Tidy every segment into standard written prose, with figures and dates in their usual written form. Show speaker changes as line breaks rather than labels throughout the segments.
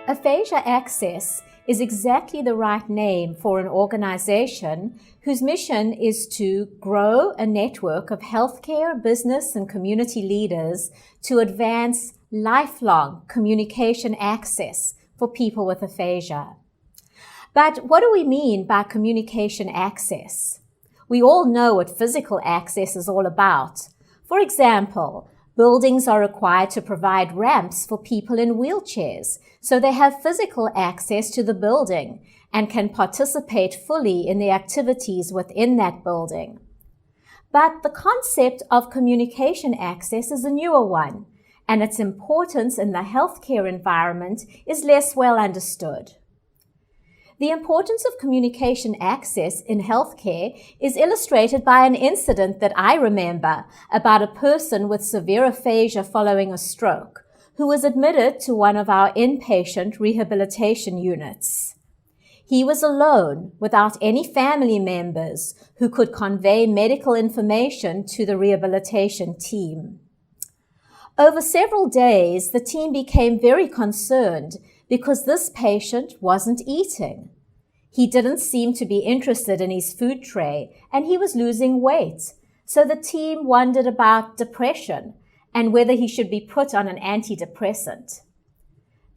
Aphasia Access is exactly the right name for an organization whose mission is to grow a network of healthcare, business, and community leaders to advance lifelong communication access for people with aphasia. But what do we mean by communication access? We all know what physical access is all about. For example, buildings are required to provide ramps for people in wheelchairs, so they have physical access to the building and can participate fully in the activities within that building. But the concept of communication access is a newer one, and its importance in the healthcare environment is less well understood. The importance of communication access in healthcare is illustrated by an incident that I remember about a person with severe aphasia following a stroke who was admitted to one of our inpatient rehabilitation units. He was alone without any family members who could convey medical information to the rehabilitation team. Over several days, the team became very concerned because this patient wasn't eating. He didn't seem to be interested in his food tray, and he was losing weight. So the team wondered about depression and whether he should be put on an antidepressant.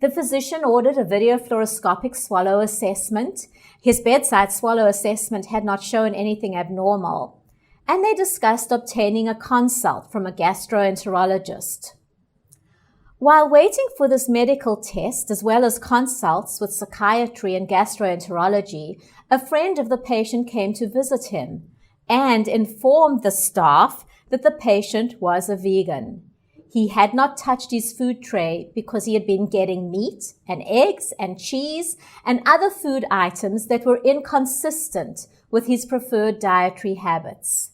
The physician ordered a video fluoroscopic swallow assessment. His bedside swallow assessment had not shown anything abnormal, and they discussed obtaining a consult from a gastroenterologist. While waiting for this medical test, as well as consults with psychiatry and gastroenterology, a friend of the patient came to visit him and informed the staff that the patient was a vegan. He had not touched his food tray because he had been getting meat and eggs and cheese and other food items that were inconsistent with his preferred dietary habits.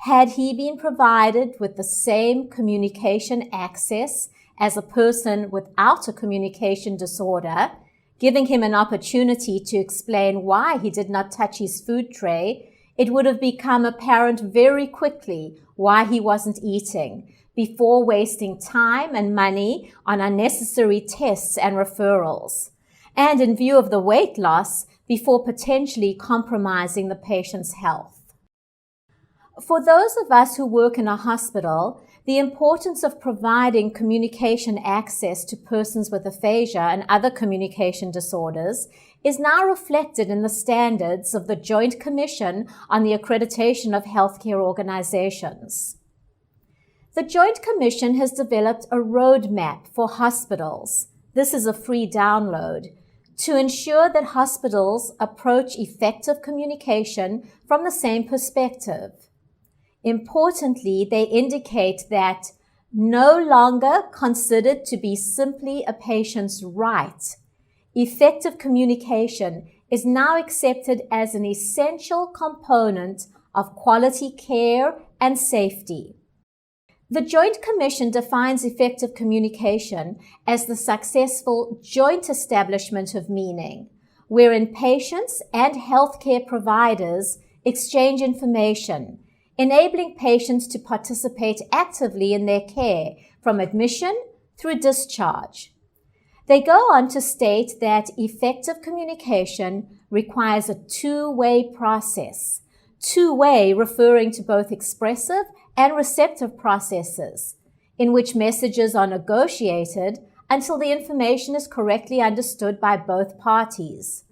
Had he been provided with the same communication access as a person without a communication disorder, giving him an opportunity to explain why he did not touch his food tray, it would have become apparent very quickly why he wasn't eating, before wasting time and money on unnecessary tests and referrals, and in view of the weight loss, before potentially compromising the patient's health. For those of us who work in a hospital, the importance of providing communication access to persons with aphasia and other communication disorders is now reflected in the standards of the Joint Commission on the Accreditation of Healthcare Organizations. The Joint Commission has developed a roadmap for hospitals. This is a free download to ensure that hospitals approach effective communication from the same perspective. Importantly, they indicate that no longer considered to be simply a patient's right, effective communication is now accepted as an essential component of quality care and safety. The Joint Commission defines effective communication as the successful joint establishment of meaning, wherein patients and healthcare providers exchange information, enabling patients to participate actively in their care from admission through discharge. They go on to state that effective communication requires a two-way process, two-way referring to both expressive and receptive processes, in which messages are negotiated until the information is correctly understood by both parties.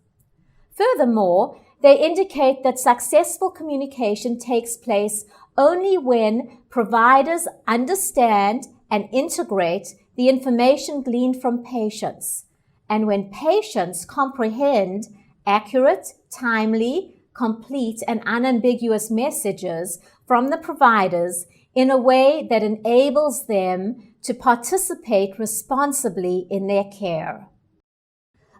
Furthermore, they indicate that successful communication takes place only when providers understand and integrate the information gleaned from patients, and when patients comprehend accurate, timely, complete, and unambiguous messages from the providers in a way that enables them to participate responsibly in their care.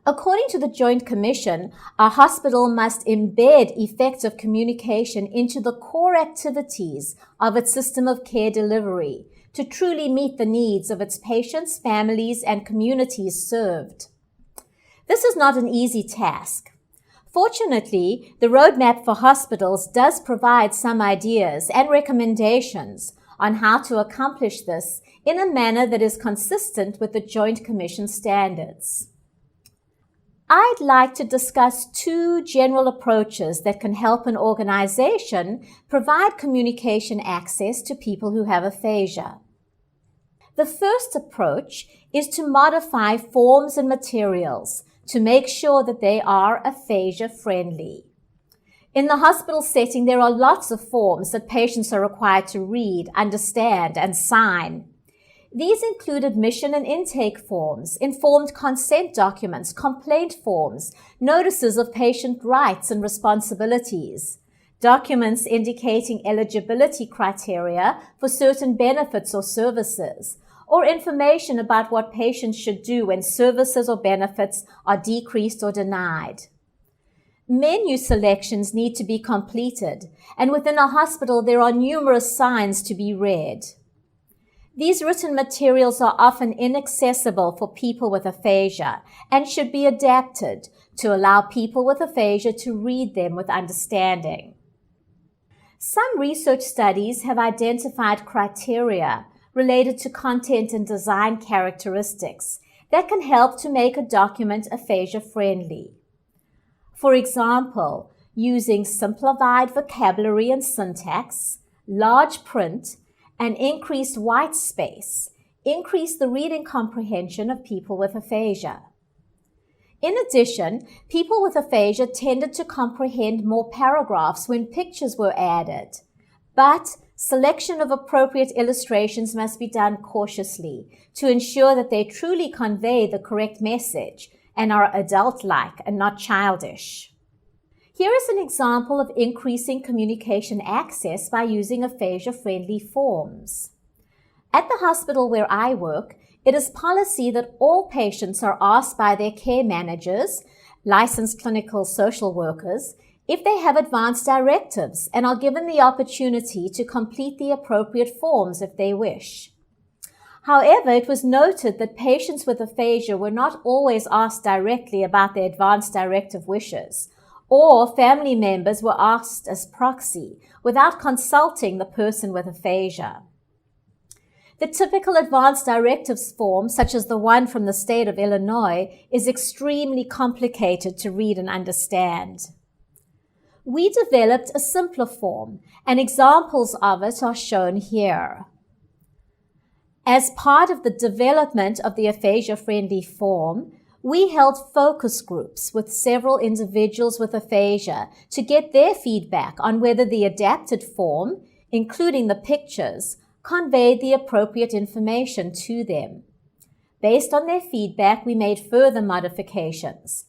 According to the Joint Commission, a hospital must embed effective communication into the core activities of its system of care delivery to truly meet the needs of its patients, families, and communities served. This is not an easy task. Fortunately, the roadmap for hospitals does provide some ideas and recommendations on how to accomplish this in a manner that is consistent with the Joint Commission standards. I'd like to discuss two general approaches that can help an organization provide communication access to people who have aphasia. The first approach is to modify forms and materials to make sure that they are aphasia-friendly. In the hospital setting, there are lots of forms that patients are required to read, understand, and sign. These include admission and intake forms, informed consent documents, complaint forms, notices of patient rights and responsibilities, documents indicating eligibility criteria for certain benefits or services, or information about what patients should do when services or benefits are decreased or denied. Menu selections need to be completed, and within a hospital there are numerous signs to be read. These written materials are often inaccessible for people with aphasia and should be adapted to allow people with aphasia to read them with understanding. Some research studies have identified criteria related to content and design characteristics that can help to make a document aphasia-friendly. For example, using simplified vocabulary and syntax, large print, and increased white space increase the reading comprehension of people with aphasia. In addition, people with aphasia tended to comprehend more paragraphs when pictures were added, but selection of appropriate illustrations must be done cautiously to ensure that they truly convey the correct message and are adult-like and not childish. Here is an example of increasing communication access by using aphasia-friendly forms. At the hospital where I work, it is policy that all patients are asked by their care managers, licensed clinical social workers, if they have advance directives and are given the opportunity to complete the appropriate forms if they wish. However, it was noted that patients with aphasia were not always asked directly about their advance directive wishes, or family members were asked as proxy without consulting the person with aphasia. The typical advance directives form, such as the one from the state of Illinois, is extremely complicated to read and understand. We developed a simpler form, and examples of it are shown here. As part of the development of the aphasia-friendly form, we held focus groups with several individuals with aphasia to get their feedback on whether the adapted form, including the pictures, conveyed the appropriate information to them. Based on their feedback, we made further modifications.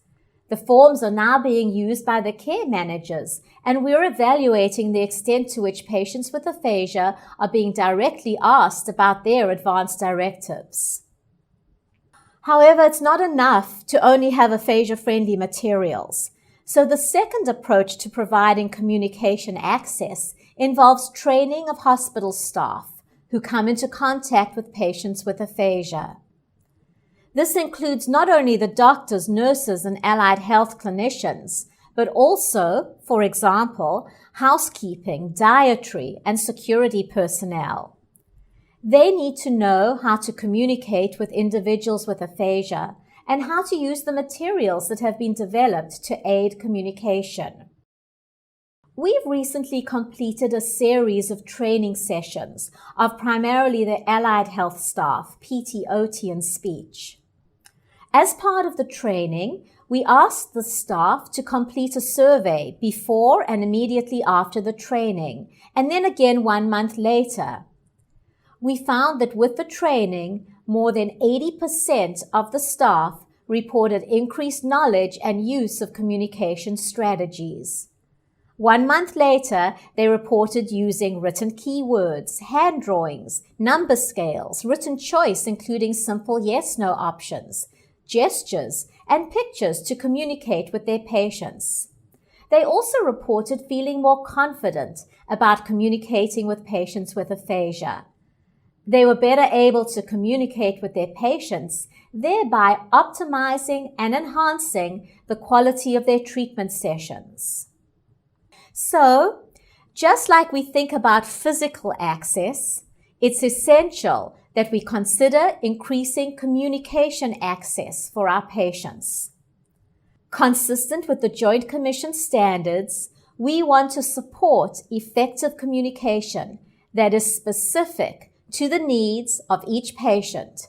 The forms are now being used by the care managers, and we're evaluating the extent to which patients with aphasia are being directly asked about their advance directives. However, it's not enough to only have aphasia-friendly materials. So the second approach to providing communication access involves training of hospital staff who come into contact with patients with aphasia. This includes not only the doctors, nurses, and allied health clinicians, but also, for example, housekeeping, dietary, and security personnel. They need to know how to communicate with individuals with aphasia and how to use the materials that have been developed to aid communication. We've recently completed a series of training sessions of primarily the allied health staff, PT, OT, and speech. As part of the training, we asked the staff to complete a survey before and immediately after the training, and then again 1 month later. We found that with the training, more than 80% of the staff reported increased knowledge and use of communication strategies. 1 month later, they reported using written keywords, hand drawings, number scales, written choice including simple yes-no options, gestures, and pictures to communicate with their patients. They also reported feeling more confident about communicating with patients with aphasia. They were better able to communicate with their patients, thereby optimizing and enhancing the quality of their treatment sessions. So, just like we think about physical access, it's essential that we consider increasing communication access for our patients. Consistent with the Joint Commission standards, we want to support effective communication that is specific to the needs of each patient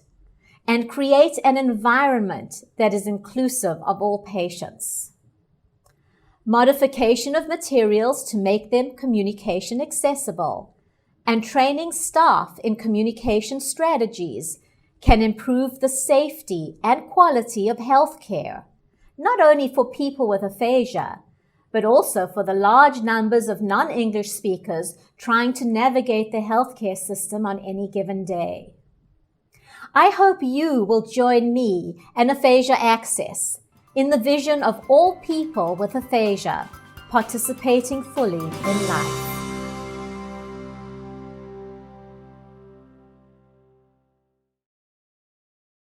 and create an environment that is inclusive of all patients. Modification of materials to make them communication accessible and training staff in communication strategies can improve the safety and quality of healthcare, not only for people with aphasia, but also for the large numbers of non-English speakers trying to navigate the healthcare system on any given day. I hope you will join me and Aphasia Access in the vision of all people with aphasia participating fully in life.